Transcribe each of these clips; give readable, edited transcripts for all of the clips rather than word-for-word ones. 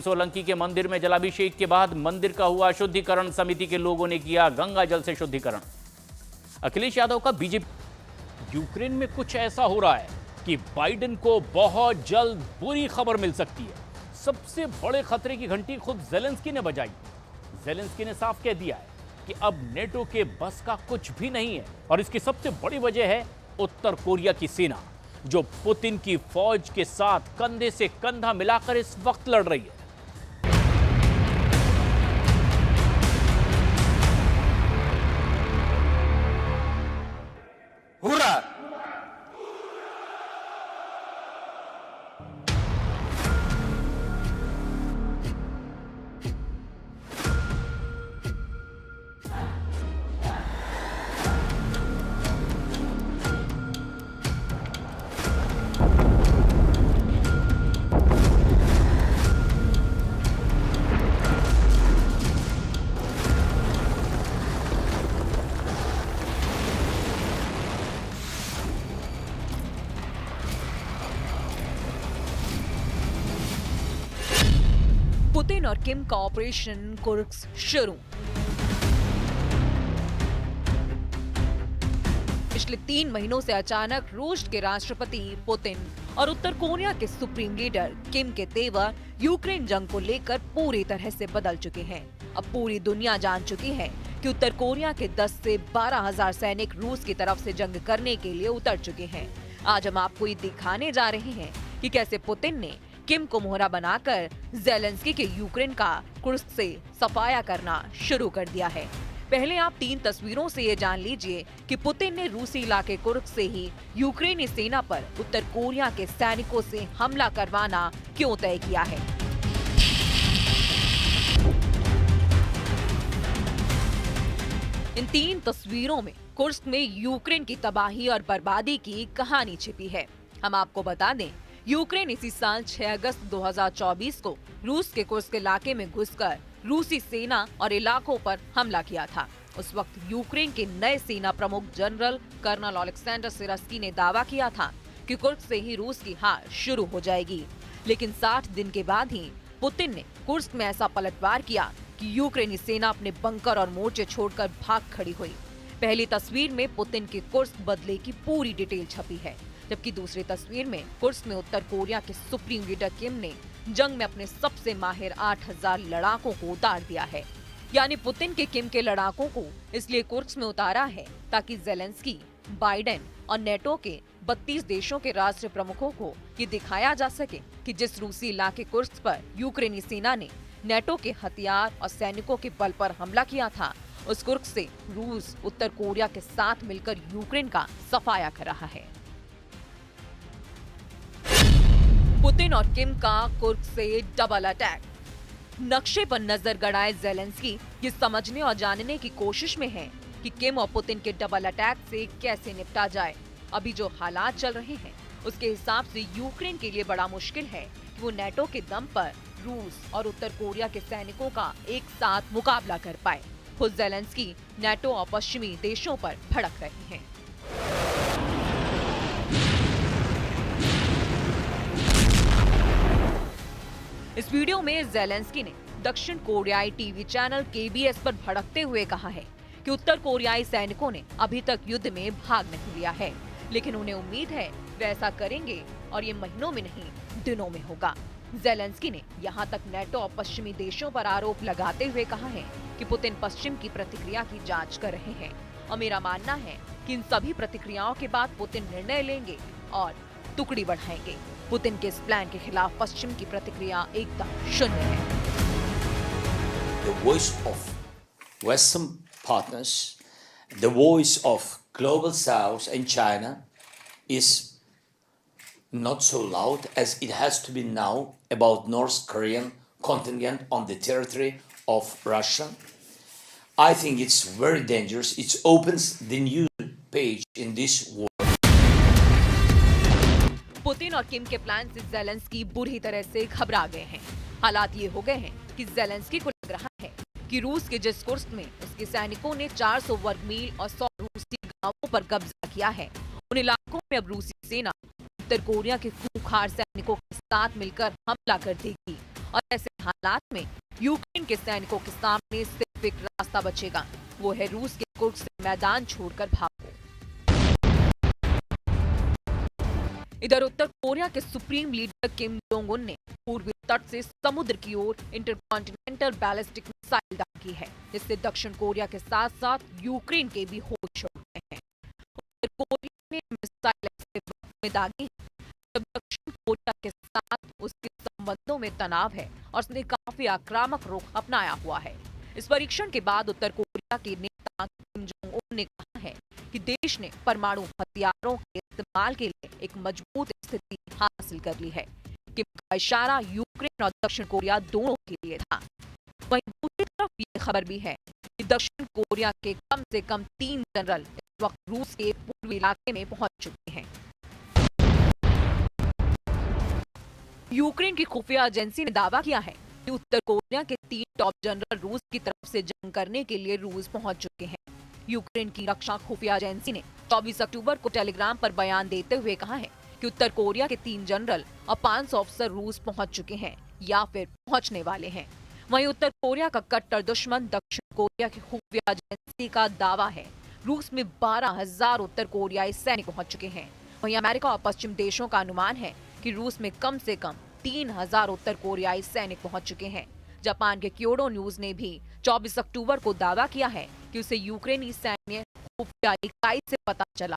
सोलंकी के मंदिर में जलाभिषेक के बाद मंदिर का हुआ शुद्धिकरण। समिति के लोगों ने किया गंगा जल से शुद्धिकरण। अखिलेश यादव का बीजेपी। यूक्रेन में कुछ ऐसा हो रहा है कि बाइडेन को बहुत जल्द बुरी खबर मिल सकती है। सबसे बड़े खतरे की घंटी खुद जेलेंस्की ने बजाई। जेलेंस्की ने साफ कह दिया है कि अब नेटो के बस का कुछ भी नहीं है और इसकी सबसे बड़ी वजह है उत्तर कोरिया की सेना, जो पुतिन की फौज के साथ कंधे से कंधा मिलाकर इस वक्त लड़ रही है। पुतिन और किम का ऑपरेशन कुर्स्क शुरू। पिछले 3 महीनों से अचानक रूस के राष्ट्रपति पुतिन और उत्तर कोरिया के सुप्रीम लीडर किम के तेवर यूक्रेन जंग को लेकर पूरी तरह से बदल चुके हैं। अब पूरी दुनिया जान चुकी है कि उत्तर कोरिया के 10 से 12,000 सैनिक रूस की तरफ से जंग करने के लिए उतर चुके हैं। आज हम आपको ये दिखाने जा रहे हैं कि कैसे पुतिन ने किम को मोहरा बनाकर जेलेंस्की के यूक्रेन का कुर्स्क से सफाया करना शुरू कर दिया है। पहले आप 3 तस्वीरों से ये जान लीजिए कि पुतिन ने रूसी इलाके कुर्स्क से ही यूक्रेनी सेना पर उत्तर कोरिया के सैनिकों से हमला करवाना क्यों तय किया है। इन 3 तस्वीरों में कुर्स्क में यूक्रेन की तबाही और बर्बादी की कहानी छिपी है। हम आपको बता दें, यूक्रेन इसी साल 6 अगस्त 2024 को रूस के कुर्स्क इलाके में घुसकर रूसी सेना और इलाकों पर हमला किया था। उस वक्त यूक्रेन के नए सेना प्रमुख जनरल कर्नल ओलेक्सेंडर सिरस्की ने दावा किया था कि कुर्स्क से ही रूस की हार शुरू हो जाएगी। लेकिन 60 दिन के बाद ही पुतिन ने कुर्स्क में ऐसा पलटवार किया कि यूक्रेनी सेना अपने बंकर और मोर्चे छोड़कर भाग खड़ी हुई। पहली तस्वीर में पुतिन के कुर्स्क बदले की पूरी डिटेल छपी है, जबकि दूसरी तस्वीर में कुर्स्क में उत्तर कोरिया के सुप्रीम लीडर किम ने जंग में अपने सबसे माहिर 8,000 लड़ाकों को उतार दिया है। यानी पुतिन के किम के लड़ाकों को इसलिए कुर्स्क में उतारा है ताकि जेलेंस्की, बाइडेन और नेटो के 32 देशों के राष्ट्र प्रमुखों को ये दिखाया जा सके कि जिस रूसी इलाके कुर्स्क पर यूक्रेनी सेना ने नेटो के हथियार और सैनिकों के बल पर हमला किया था, उस कुर्स्क से रूस उत्तर कोरिया के साथ मिलकर यूक्रेन का सफाया कर रहा है। पुतिन और किम का कुर्स्क से डबल अटैक। नक्शे पर नजर गड़ाए जेलेंस्की ये समझने और जानने की कोशिश में है कि किम और पुतिन के डबल अटैक से कैसे निपटा जाए। अभी जो हालात चल रहे हैं उसके हिसाब से यूक्रेन के लिए बड़ा मुश्किल है कि वो नेटो के दम पर रूस और उत्तर कोरिया के सैनिकों का एक साथ मुकाबला कर पाए। खुद जेलेंस्की नेटो और पश्चिमी देशों पर भड़क रहे हैं। इस वीडियो में जेलेंस्की ने दक्षिण कोरियाई टीवी चैनल KBS पर भड़कते हुए कहा है कि उत्तर कोरियाई सैनिकों ने अभी तक युद्ध में भाग नहीं लिया है, लेकिन उन्हें उम्मीद है वे ऐसा करेंगे और ये महीनों में नहीं दिनों में होगा। जेलेंस्की ने यहाँ तक नेटो और पश्चिमी देशों पर आरोप लगाते हुए कहा है कि पुतिन पश्चिम की प्रतिक्रिया की जांच कर रहे हैं और मेरा मानना है कि इन सभी प्रतिक्रियाओं के बाद पुतिन निर्णय लेंगे और टुकड़ी बढ़ाएंगे। पुतिन के इस प्लान के खिलाफ पश्चिम की प्रतिक्रिया एकदम शून्य है। The voice of Western partners, the voice of global South and China is not so loud as it has to be now about North Korean contingent on the territory of Russia. I think it's very dangerous. It opens the new page in this war. Putin और किम के plan से Zelensky बुरी तरह से घबरा गए हैं। हालात ये हो गए हैं कि जेलेंस्की को लग रहा है कि रूस के जिस कुर्स्क में उसके सैनिकों ने 400 वर्ग मील और 100 रूसी गांवों पर कब्जा किया है, उन इलाकों में अब रूसी सेना उत्तर कोरिया के खूंखार सैनिकों के साथ मिलकर हमला कर देगी और ऐसे हालात में यूक्रेन के सैनिकों के सामने सिर्फ एक रास्ता बचेगा, वो है रूस के कुर्स्क से मैदान छोड़कर भागो। इधर उत्तर कोरिया के सुप्रीम लीडर किम जोंग उन ने पूर्वी तट से समुद्र की ओर इंटरकॉन्टिनेंटल बैलिस्टिक मिसाइल दागी की है, जिससे दक्षिण कोरिया के साथ साथ यूक्रेन के भी होश उड़ गए हैं। उत्तर कोरिया ने मिसाइल ऐसे वक्त में दागी है जब दक्षिण कोरिया के साथ उसके संबंधों में तनाव है और उसने काफी आक्रामक रुख अपनाया हुआ है। इस परीक्षण के बाद उत्तर कोरिया के नेता किम जोंग उन ने कहा है कि देश ने परमाणु हथियारों के इस्तेमाल के लिए एक मजबूत स्थिति हासिल कर ली है। किम का इशारा यूक्रेन और दक्षिण कोरिया दोनों के लिए था। वहीं दूसरी तरफ ये खबर भी है कि दक्षिण कोरिया के कम से कम 3 जनरल इस वक्त रूस के पूर्वी इलाके में पहुंच चुके हैं। यूक्रेन की खुफिया एजेंसी ने दावा किया है कि उत्तर कोरिया के 3 टॉप जनरल रूस की तरफ से जंग करने के लिए रूस पहुंच चुके हैं। यूक्रेन की रक्षा खुफिया एजेंसी ने 24 अक्टूबर को टेलीग्राम पर बयान देते हुए कहा है कि उत्तर कोरिया के 3 जनरल और 500 अफसर रूस पहुंच चुके हैं या फिर पहुंचने वाले हैं। वहीं उत्तर कोरिया का कट्टर दुश्मन दक्षिण कोरिया की खुफिया एजेंसी का दावा है रूस में 12,000 उत्तर कोरियाई सैनिक पहुंच चुके हैं। वहीं अमेरिका और पश्चिम देशों का अनुमान है कि रूस में कम से कम 3,000 उत्तर कोरियाई सैनिक पहुंच चुके हैं। जापान के क्योडो न्यूज ने भी 24 अक्टूबर को दावा किया है कि उसे यूक्रेनी सैन्य खुफिया इकाई से पता चला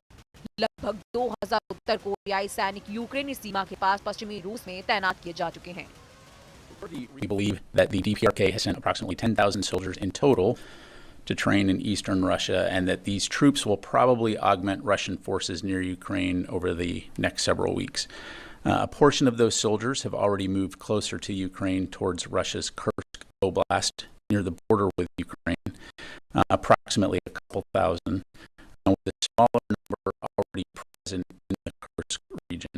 लगभग 2,000 उत्तर कोरियाई सैनिक यूक्रेनी सीमा के पास पश्चिमी रूस में तैनात किए जा चुके हैं। We believe that the DPRK has sent approximately 10,000 soldiers in total to train in eastern Russia, and that these troops will probably augment Russian forces near Ukraine over the next several weeks. A portion of those soldiers have already moved closer to Ukraine towards Russia's Kursk Oblast near the border with Ukraine, approximately a couple thousand, with a smaller number already present in the Kursk region.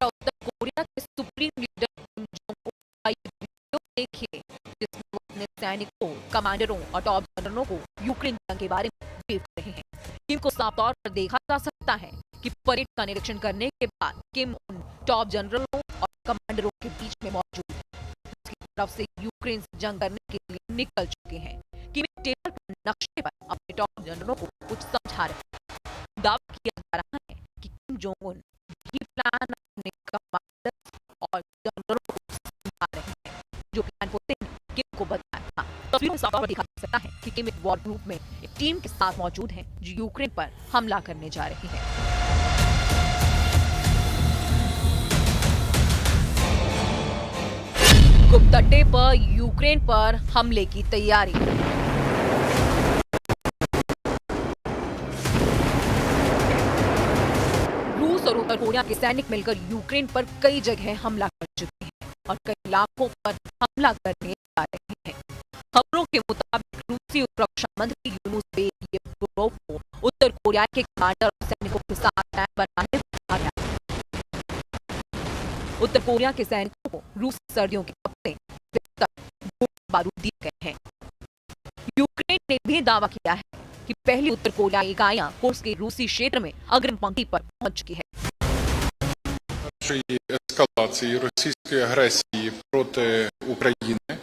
उत्तर Korea के supreme leader Kim Jong Un का ये video देखिए जिसमें वो अपने सैनिकों, कमांडरों और टॉप जनरलों को यूक्रेन जंग के बारे में ब्रीफ कर रहे हैं। किम को साफ तौर पर देखा जा सकता है कि परेड का निरीक्षण करने के बाद किम उन टॉप जनरलों और कमांडरों के बीच में मौजूद है उसकी तरफ से यूक्रेन से जंग करने के लिए निकल चुके हैं। किम एक टेबल पर नक्शे पर अपने टॉप जनरलों को कुछ समझा रहे हैं। दावा किया जा रहा है कि किम जोंग उन ये प्लान अपने कमांडर और जनरलों को समझा रहे हैं। जो प्लान पुतिन ने किम को बताया था। तस्वीरों में साफ तौर पर देखा जा सकता है कि किम एक वॉर ग्रुप में एक टीम के साथ मौजूद हैं जो यूक्रेन पर हमला करने जा रही है। गुप्त अड्डे पर यूक्रेन पर हमले की तैयारी। रूस और उत्तर कोरिया के सैनिक मिलकर यूक्रेन पर कई जगह हमला कर चुके हैं और कई इलाकों पर हमला करने जा रहे हैं। खबरों के मुताबिक रूसी रक्षा मंत्री यूनुस बेगोव को उत्तर कोरिया के कमांडर और सैनिकों के साथ प्लान बनाने को कहा गया। उत्तर कोरिया के सैनिकों को रूसी सर्दियों के कपड़े, बारूद दिए गए हैं। यूक्रेन ने भी दावा किया है कि पहली उत्तर कोरियाई इकाइयां कुर्स्क के रूसी क्षेत्र में अग्रिम पंक्ति पर पहुंच चुकी है। Ескалації російської агресії проти України,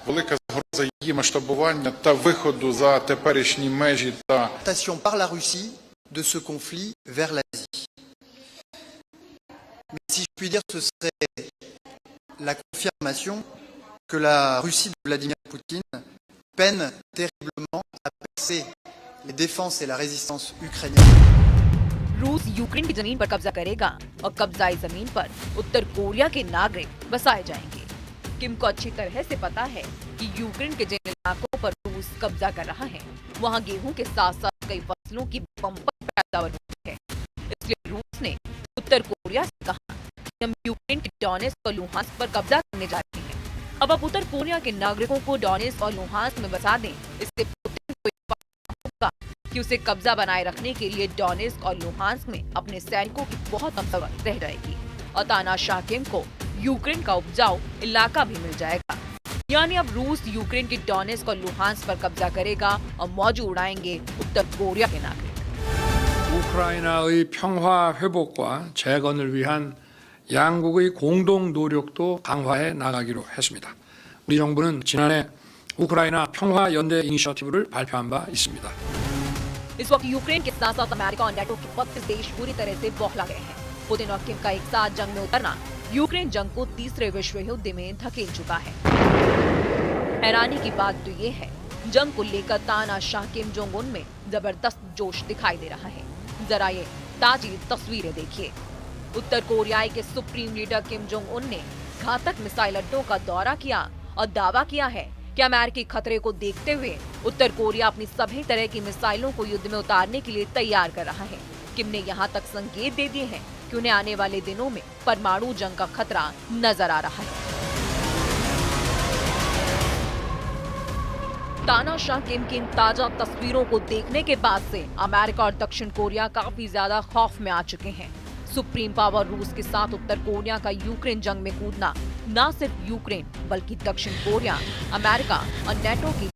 велика загроза її масштабування та виходу за теперішні межі та par la Russie de ce conflit vers l'Asie. Mais si je puis dire, ce serait la confirmation que la Russie de Vladimir Poutine peine terriblement à percer les défenses et la résistance ukrainienne. रूस Ukraine की जमीन पर कब्जा करेगा और कब्जाई जमीन पर उत्तर Korea के नागरिक बसाए जाएंगे। किम को अच्छी तरह से पता है कि यूक्रेन के जिन इलाकों पर रूस कब्जा कर रहा है वहां गेहूं के साथ साथ कई फसलों की बम्पर पैदावार होती है। इसलिए रूस ने उत्तर कोरिया से कहा कि हम यूक्रेन के डोनेट्स्क और लुहांस्क पर कब्जा करने जा रहे हैं। अब आप उत्तर कोरिया के नागरिकों को डोनेट्स्क और लुहांस्क में बसा दें, इससे पुतिन को होगा कि उसे कब्जा बनाए रखने के लिए डोनेट्स्क और लुहांस्क में अपने सैनिकों की बहुत कम जरूरत रह जाएगी और तानाशाह किम को यूक्रेन का उपजाऊ इलाका भी मिल जाएगा। यानी अब रूस यूक्रेन के डोनेट्स्क और लुहांस्क पर कब्जा करेगा और मौज उड़ाएंगे उत्तर कोरिया के नागरिक। 우크라이나의 평화 회복과 재건을 위한 양국의 공동 노력도 강화해 나가기로 했습니다. 우리 정부는 지난해 우크라이나 평화 연대 이니셔티브를 발표한 바 있습니다. इस वक्त यूक्रेन के साथ साथ अमेरिका और नेटो के 32 देश पूरी तरह से बौखला गए हैं। पुतिन और किम का एक साथ जंग में उतरना यूक्रेन जंग को तीसरे विश्व युद्ध में धकेल चुका है। हैरानी की बात तो ये है, जंग को लेकर तानाशाह किम जोंग उन में जबरदस्त जोश दिखाई दे रहा है। जरा ये ताजी तस्वीरें देखिए। उत्तर कोरिया के सुप्रीम लीडर किम जोंग उन ने घातक मिसाइल अड्डों का दौरा किया और दावा किया है कि अमेरिकी खतरे को देखते हुए उत्तर कोरिया अपनी सभी तरह की मिसाइलों को युद्ध में उतारने के लिए तैयार कर रहा है। किम ने यहाँ तक संकेत दे दिए हैं कि उन्हें आने वाले दिनों में परमाणु जंग का खतरा नजर आ रहा है। तानाशाह किम की इन ताजा तस्वीरों को देखने के बाद से अमेरिका और दक्षिण कोरिया काफी ज्यादा खौफ में आ चुके हैं। सुप्रीम पावर रूस के साथ उत्तर कोरिया का यूक्रेन जंग में कूदना न सिर्फ यूक्रेन बल्कि दक्षिण कोरिया, अमेरिका और नेटो की